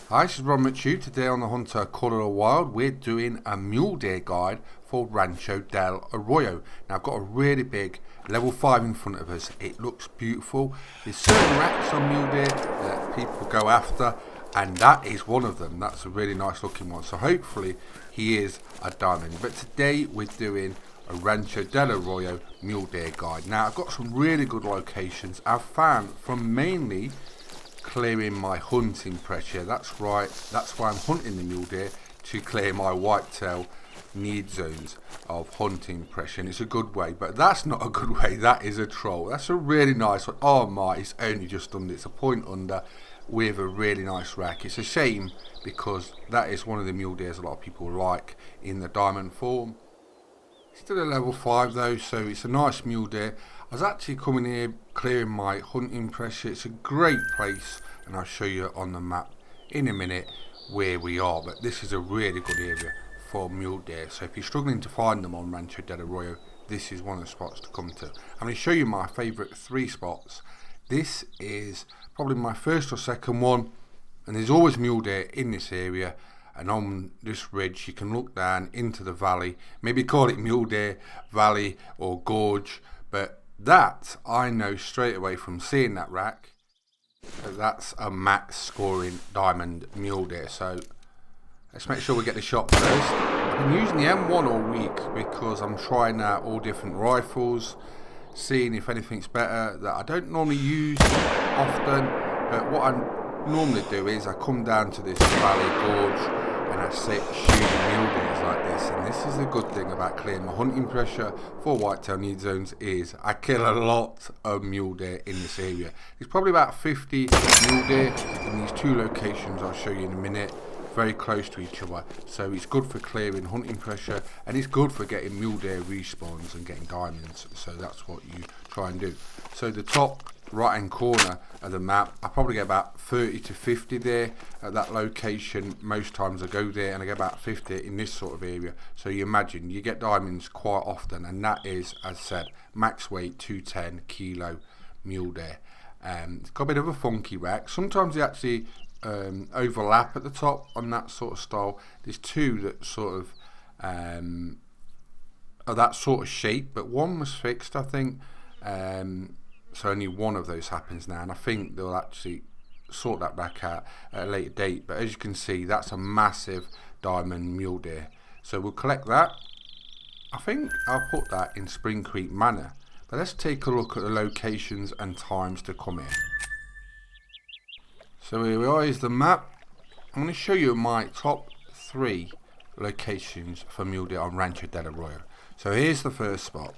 Hi, this is Ron Mitchell. Today on the Hunter Call of the Wild, we're doing a mule deer guide for Rancho Del Arroyo. Now, I've got a really big level 5 in front of us. It looks beautiful. There's certain racks on mule deer that people go after, and that is one of them. That's a really nice looking one. So hopefully he is a diamond. But today we're doing a Rancho Del Arroyo mule deer guide. Now, I've got some really good locations I've found from mainly clearing my hunting pressure. That's right, that's why I'm hunting the mule deer, to clear my whitetail need zones of hunting pressure, and it's a good way, but that's not a good way. That is a troll. That's a really nice one. Oh my, it's only just under, it's a point under with a really nice rack. It's a shame because that is one of the mule deers a lot of people like in the diamond form. Still a level 5 though, so it's a nice mule deer. I was actually coming here clearing my hunting pressure. It's a great place, and I'll show you on the map in a minute where we are, but this is a really good area for mule deer. So if you're struggling to find them on Rancho Del Arroyo, this is one of the spots to come to. I'm going to show you my favourite 3 spots. This is probably my first or second one, and there's always mule deer in this area. And on this ridge you can look down into the valley, maybe call it Mule Deer Valley or Gorge, but that I know straight away from seeing that rack that that's a max scoring diamond mule deer. So let's make sure we get the shot first. I've been using the M1 all week because I'm trying out all different rifles, seeing if anything's better that I don't normally use often, but what I normally do is I come down to this valley gorge and I sit shooting mule deers like this. And this is the good thing about clearing my hunting pressure for whitetail need zones, is I kill a lot of mule deer in this area. There's probably about 50 mule deer in these 2 locations I'll show you in a minute, very close to each other. So it's good for clearing hunting pressure, and it's good for getting mule deer respawns and getting diamonds. So that's what you try and do. So the top right hand corner of the map, I probably get about 30 to 50 there at that location. Most times I go there and I get about 50 in this sort of area. So you imagine you get diamonds quite often, and that is, as said, max weight 210 kilo mule deer. It's got a bit of a funky rack. Sometimes they actually overlap at the top on that sort of style. There's 2 that sort of are that sort of shape, but one was fixed, I think. So only one of those happens now, and I think they'll actually sort that back out at a later date. But as you can see, that's a massive diamond mule deer. So we'll collect that. I think I'll put that in Spring Creek Manor. But let's take a look at the locations and times to come here. So here we are, here's the map. I'm going to show you my top 3 locations for mule deer on Rancho Del Arroyo. So here's the first spot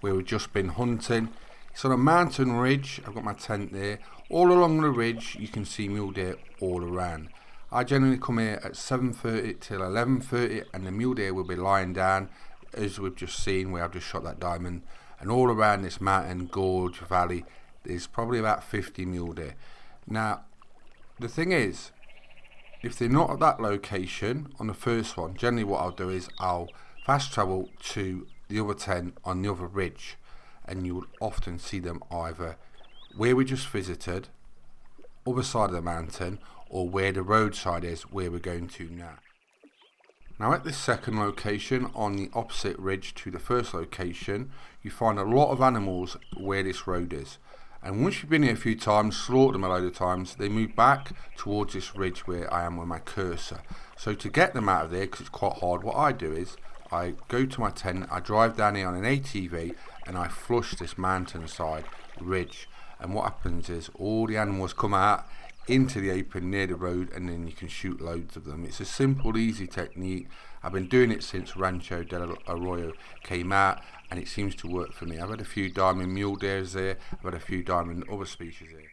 where we've just been hunting. It's on a mountain ridge. I've got my tent there. All along the ridge you can see mule deer all around. I generally come here at 7:30 till 11:30, and the mule deer will be lying down, as we've just seen where I've just shot that diamond. And all around this mountain gorge valley there's probably about 50 mule deer. Now the thing is, if they're not at that location on the first one, generally what I'll do is I'll fast travel to the other tent on the other ridge, and you will often see them either where we just visited, other side of the mountain, or where the roadside is where we're going to now. Now at this second location on the opposite ridge to the first location, you find a lot of animals where this road is. And once you've been here a few times, slaughtered them a load of times, they move back towards this ridge where I am with my cursor. So to get them out of there, because it's quite hard, what I do is I go to my tent, I drive down here on an ATV, and I flush this mountainside ridge. And what happens is all the animals come out into the open near the road, and then you can shoot loads of them. It's a simple, easy technique. I've been doing it since Rancho Del Arroyo came out, and it seems to work for me. I've had a few diamond mule deers there, I've had a few diamond other species there.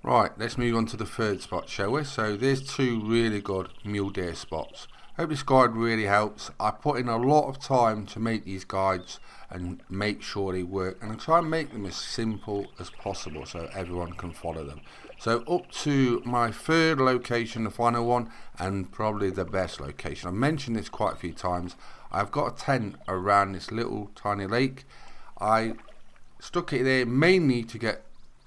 Right, let's move on to the third spot, shall we? So there's 2 really good mule deer spots. Hope this guide really helps. I put in a lot of time to make these guides and make sure they work, and I try and make them as simple as possible so everyone can follow them. So up to my 3rd location, the final one, and probably the best location. I've mentioned this quite a few times. I've got a tent around this little tiny lake. I stuck it there mainly to get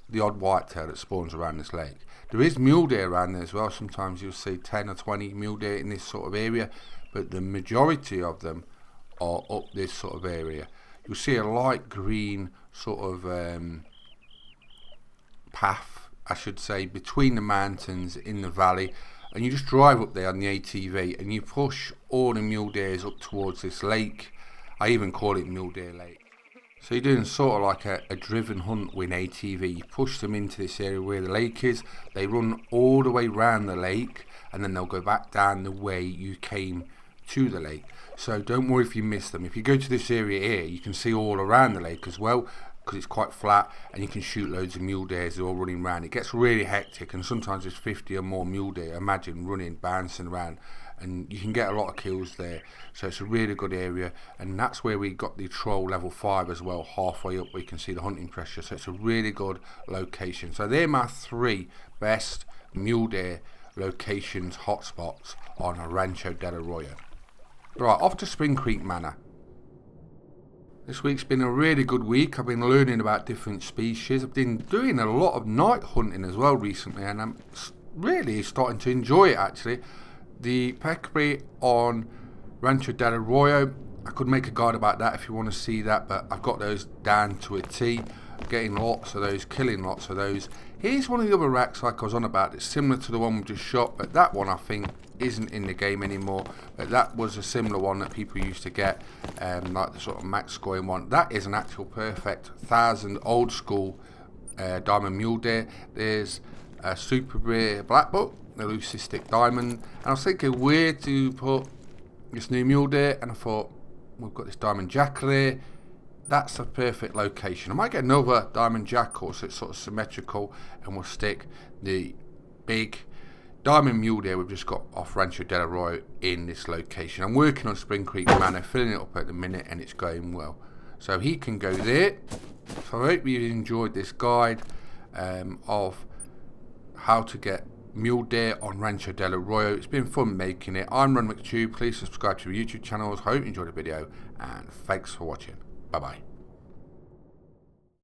the odd whitetail that spawns around this lake. There is mule deer around there as well. Sometimes you'll see 10 or 20 mule deer in this sort of area, but the majority of them are up this sort of area. You'll see a light green sort of path, I should say, between the mountains in the valley, and you just drive up there on the ATV and you push all the mule deers up towards this lake. I even call it Mule Deer Lake. So you're doing sort of like a driven hunt with an ATV. You push them into this area where the lake is. They run all the way around the lake, and then they'll go back down the way you came to the lake. So don't worry if you miss them. If you go to this area here, you can see all around the lake as well, because it's quite flat, and you can shoot loads of mule deers. They're all running around. It gets really hectic, and sometimes there's 50 or more mule deer. Imagine running, bouncing around, and you can get a lot of kills there. So it's a really good area, and that's where we got the troll level 5 as well. Halfway up we can see the hunting pressure, so it's a really good location. So they're my 3 best mule deer locations, hotspots on Rancho Del Arroyo. Right, off to Spring Creek Manor. This week's been a really good week. I've been learning about different species. I've been doing a lot of night hunting as well recently, and I'm really starting to enjoy it actually. The peccary on Rancho Del Arroyo, I could make a guide about that if you want to see that, but I've got those down to a T. Getting lots of those, killing lots of those. Here's one of the other racks like I was on about. It's similar to the one we just shot, but that one I think isn't in the game anymore. But that was a similar one that people used to get, like the sort of max scoring one. That is an actual perfect 1000 old school diamond mule deer. There's a super rare black buck, the leucistic diamond, and I was thinking where to put this new mule deer, and I thought we've got this diamond jackal here. That's a perfect location. I might get another diamond jackal so it's sort of symmetrical, and we'll stick the big diamond mule deer we've just got off Rancho Del Arroyo in this location. I'm working on Spring Creek Manor, filling it up at the minute, and it's going well. So he can go there. So I hope you enjoyed this guide of how to get mule deer on Rancho Del Arroyo. It's been fun making it. I'm Ron McTube. Please subscribe to our YouTube channels. I hope you enjoyed the video, and thanks for watching. Bye bye.